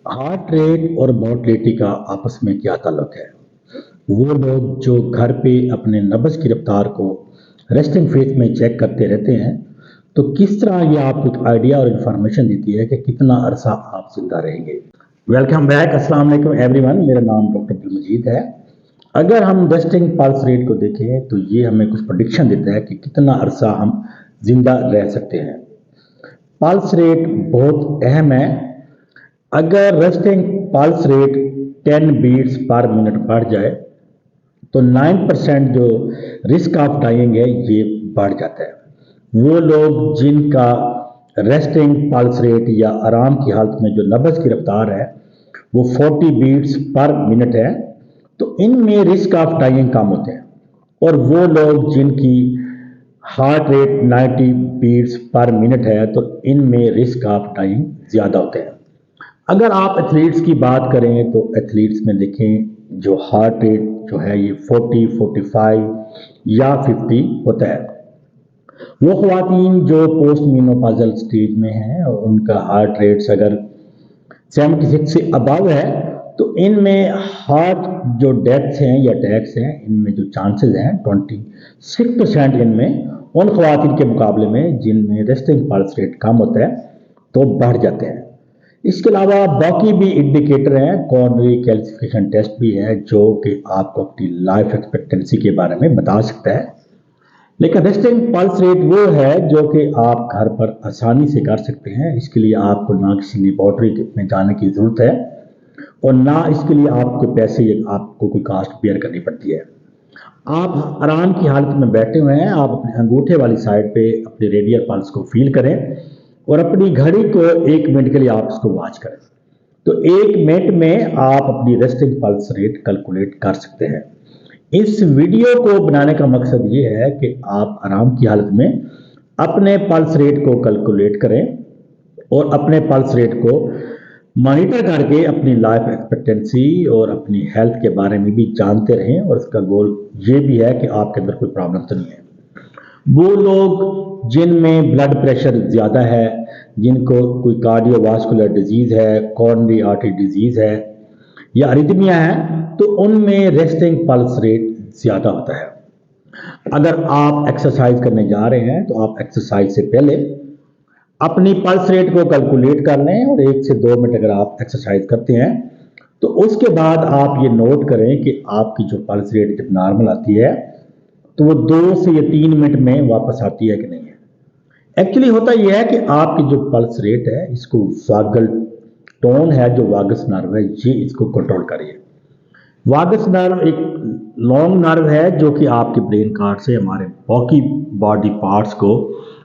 Heart rate और mortality का आपस में क्या ताल्लुक है? वो लोग जो घर पे अपने नब्ज़ की रफ्तार को रेस्टिंग फेज में चेक करते रहते हैं, तो किस तरह ये आपको एक आइडिया और इन्फॉर्मेशन देती है कि कितना अरसा आप जिंदा रहेंगे। वेलकम बैक, अस्सलाम वालेकुम एवरीवन। मेरा नाम डॉक्टर अब्दुल मजीद है। अगर हम रेस्टिंग पल्स रेट को देखें तो ये हमें कुछ प्रेडिक्शन देता है कि कितना अरसा हम जिंदा रह सकते हैं। पल्स रेट बहुत अहम है। अगर resting pulse rate 10 beats per minute बढ़ जाए तो 9% जो रिस्क ऑफ डाइंग है ये बढ़ जाता है। वो लोग जिनका रेस्टिंग पल्स रेट या आराम की हालत में जो नब्ज़ की रफ्तार है वो 40 बीट्स पर मिनट है, तो इनमें रिस्क ऑफ डाइंग कम होते हैं। और वो लोग जिनकी heart rate 90 beats per minute है तो इनमें रिस्क ऑफ डाइंग ज़्यादा होते हैं। अगर आप एथलीट्स की बात करें तो एथलीट्स में देखें जो हार्ट रेट जो है ये 40, 45 या 50 होता है। वो ख्वातीन जो पोस्ट मेनोपॉजल स्टेज में हैं और उनका हार्ट रेट्स अगर 76 से अबव है तो इनमें हार्ट जो डेथ्स हैं या अटैक्स हैं इनमें जो चांसेस हैं 26% इनमें उन ख्वातीन के मुकाबले में जिनमें रेस्टिंग पल्स रेट कम होता है तो बढ़ जाते हैं। इसके अलावा बाकी भी इंडिकेटर हैं, कॉर्नरी कैल्सिफिकेशन टेस्ट भी है जो कि आपको अपनी लाइफ एक्सपेक्टेंसी के बारे में बता सकता है। लेकिन रेस्टिंग पल्स रेट वो है जो कि आप घर पर आसानी से कर सकते हैं। इसके लिए आपको ना किसी लेबॉर्ट्री में जाने की ज़रूरत है और ना इसके लिए आपको पैसे आपको कोई कास्ट बेयर करनी पड़ती है। आप आराम की हालत में बैठे हुए हैं, आप अपने अंगूठे वाली साइड पे अपने रेडियल पल्स को फील करें और अपनी घड़ी को 1 मिनट के लिए आप इसको वॉच करें। तो 1 मिनट में आप अपनी रेस्टिंग पल्स रेट कैलकुलेट कर सकते हैं। इस वीडियो को बनाने का मकसद ये है कि आप आराम की हालत में अपने पल्स रेट को कैलकुलेट करें और अपने पल्स रेट को मॉनिटर करके अपनी लाइफ एक्सपेक्टेंसी और अपनी हेल्थ के बारे में भी जानते रहें। और इसका गोल ये भी है कि आपके अंदर कोई प्रॉब्लम तो नहीं है। वो लोग जिनमें ब्लड प्रेशर ज़्यादा है, जिनको कोई कार्डियोवास्कुलर डिजीज़ है, कॉर्नरी आर्टरी डिजीज़ है या अरिथमिया है, तो उनमें रेस्टिंग पल्स रेट ज़्यादा होता है। अगर आप एक्सरसाइज करने जा रहे हैं तो आप एक्सरसाइज से पहले अपनी पल्स रेट को कैलकुलेट कर लें और 1 से 2 मिनट अगर आप एक्सरसाइज करते हैं तो उसके बाद आप ये नोट करें कि आपकी जो पल्स रेट जब नॉर्मल आती है तो वो 2 से या 3 मिनट में वापस आती है कि नहीं है। एक्चुअली होता यह है कि आपकी जो पल्स रेट है इसको वागल टोन है जो वागस नर्व है ये इसको कंट्रोल करिए। वागस नर्व एक लॉन्ग नर्व है जो कि आपके ब्रेन कार्ड से हमारे बाकी बॉडी पार्ट्स को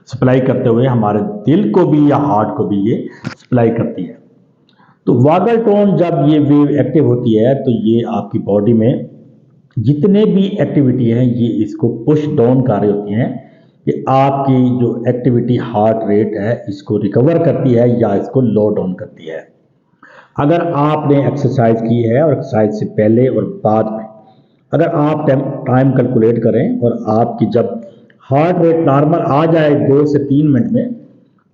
सप्लाई करते हुए हमारे दिल को भी या हार्ट को भी ये सप्लाई करती है। तो वागल टोन जब ये वेव एक्टिव होती है तो ये आपकी बॉडी में जितने भी एक्टिविटी हैं ये इसको पुश डाउन कर रही होती हैं कि आपकी जो एक्टिविटी हार्ट रेट है इसको रिकवर करती है या इसको लो डाउन करती है। अगर आपने एक्सरसाइज की है और एक्सरसाइज से पहले और बाद में अगर आप टाइम कैलकुलेट करें और आपकी जब हार्ट रेट नॉर्मल आ जाए 2 से 3 मिनट में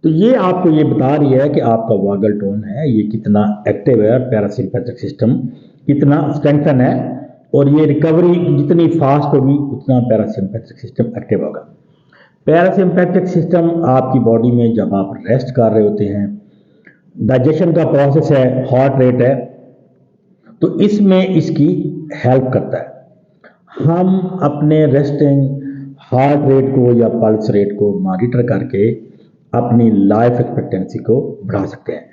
तो ये आपको ये बता रही है कि आपका वागल टोन है ये कितना एक्टिव है, पैरासिम्पैथिक सिस्टम कितना स्ट्रेंथन है और ये रिकवरी जितनी फास्ट होगी उतना पैरासिम्पैथिक सिस्टम एक्टिव होगा। पैरासिम्पैथिक सिस्टम आपकी बॉडी में जब आप रेस्ट कर रहे होते हैं, डाइजेशन का प्रोसेस है, हार्ट रेट है, तो इसमें इसकी हेल्प करता है। हम अपने रेस्टिंग हार्ट रेट को या पल्स रेट को मॉनिटर करके अपनी लाइफ एक्सपेक्टेंसी को बढ़ा सकते हैं।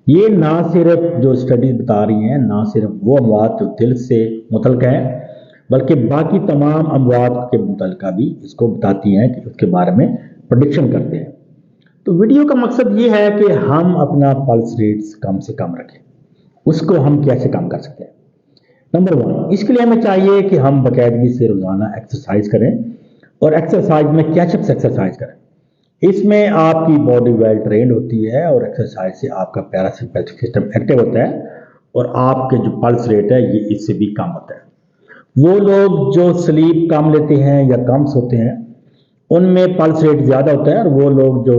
ये ना सिर्फ जो स्टडीज बता रही हैं ना सिर्फ वो अमवात जो दिल से मुतल्लिक हैं बल्कि बाकी तमाम अमवात के मुतल्लिका भी इसको बताती हैं कि उसके बारे में प्रेडिक्शन करते हैं। तो वीडियो का मकसद ये है कि हम अपना पल्स रेट्स कम से कम रखें। उसको हम कैसे कम कर सकते हैं? नंबर 1, इसके लिए हमें चाहिए कि हम बाकायदगी से रोज़ाना एक्सरसाइज करें और एक्सरसाइज में कैचअप एक्सरसाइज करें। इसमें आपकी बॉडी वेल ट्रेंड होती है और एक्सरसाइज से आपका पैरासिम्पैथिक सिस्टम एक्टिव होता है और आपके जो पल्स रेट है ये इससे भी कम होता है। वो लोग जो स्लीप कम लेते हैं या कम सोते हैं उनमें पल्स रेट ज़्यादा होता है और वो लोग जो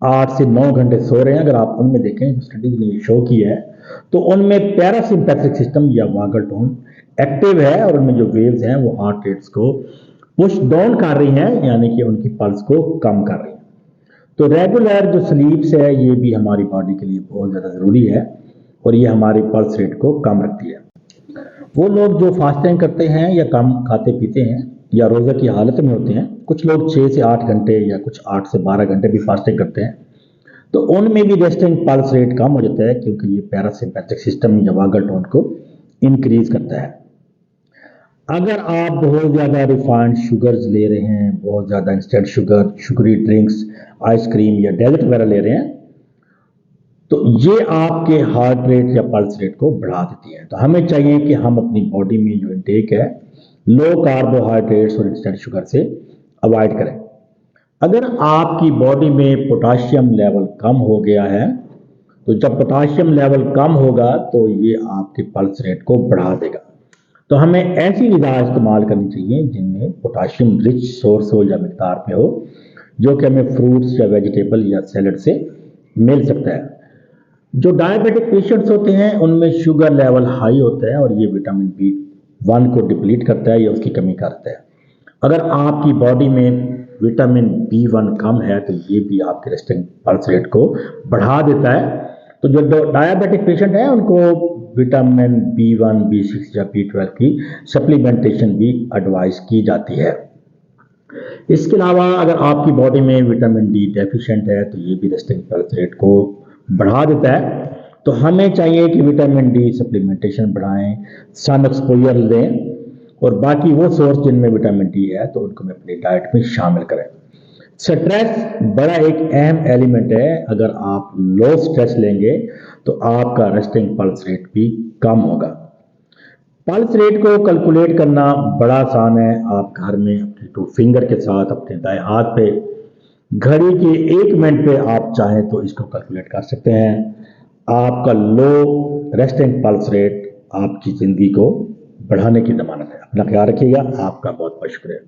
8 से 9 घंटे सो रहे हैं अगर आप उनमें देखें स्टडीज ने शो की है तो उनमें पैरासिम्पैथिक सिस्टम या वागल टोन एक्टिव है और उनमें जो वेव्स हैं वो हार्ट रेट्स को पुश डाउन कर रही हैं, यानी कि उनकी पल्स को कम कर रही हैं। तो रेगुलर जो स्लीप्स है ये भी हमारी बॉडी के लिए बहुत ज़्यादा ज़रूरी है और ये हमारी पल्स रेट को कम रखती है। वो लोग जो फास्टिंग करते हैं या कम खाते पीते हैं या रोज़ा की हालत में होते हैं, कुछ लोग 6 से 8 घंटे या कुछ 8 से 12 घंटे भी फास्टिंग करते हैं, तो उनमें भी रेस्टिंग पल्स रेट कम हो जाता है क्योंकि ये पैरासिम्पैथिक सिस्टम या वागल टोन को इंक्रीज करता है। अगर आप बहुत ज़्यादा रिफाइंड शुगर्स ले रहे हैं, बहुत ज़्यादा instant sugar, sugary drinks, ice cream या डेजर्ट वगैरह ले रहे हैं, तो ये आपके हार्ट रेट या पल्स रेट को बढ़ा देती है। तो हमें चाहिए कि हम अपनी बॉडी में जो इंटेक है लो कार्बोहाइड्रेट्स और इंस्टेंट शुगर से अवॉइड करें। अगर आपकी बॉडी में पोटाशियम लेवल कम हो गया है, तो जब पोटाशियम लेवल कम होगा तो ये आपके पल्स रेट को बढ़ा देगा। तो हमें ऐसी ग़िज़ा इस्तेमाल करनी चाहिए जिनमें पोटाशियम रिच सोर्स हो या मिकदार में हो, जो कि हमें फ्रूट्स या वेजिटेबल या सैलड से मिल सकता है। जो डायबिटिक पेशेंट्स होते हैं उनमें शुगर लेवल हाई होता है और ये विटामिन B1 को डिप्लीट करता है या उसकी कमी करता है। अगर आपकी बॉडी में विटामिन B1 कम है तो ये भी आपके रेस्टिंग पल्स रेट को बढ़ा देता है। तो जो डायबिटिक पेशेंट हैं उनको विटामिन B1, B6 या B12 की सप्लीमेंटेशन भी एडवाइस की जाती है। इसके अलावा अगर आपकी बॉडी में विटामिन D डेफिशिएंट है तो ये भी रेस्टिंग पल्स रेट को बढ़ा देता है। तो हमें चाहिए कि विटामिन D सप्लीमेंटेशन बढ़ाएं, सन एक्सपोजर लें और बाकी वो सोर्स जिनमें विटामिन D है तो उनको मैं अपनी डाइट में शामिल करें। स्ट्रेस बड़ा एक अहम एलिमेंट है। अगर आप लो स्ट्रेस लेंगे तो आपका रेस्टिंग पल्स रेट भी कम होगा। पल्स रेट को कैलकुलेट करना बड़ा आसान है। आप घर में अपने 2 फिंगर के साथ अपने दाएं हाथ पे घड़ी के 1 मिनट पे आप चाहें तो इसको कैलकुलेट कर सकते हैं। आपका लो रेस्टिंग पल्स रेट आपकी ज़िंदगी को बढ़ाने की ज़मानत है। अपना ख्याल रखिएगा। आपका बहुत बहुत शुक्रिया।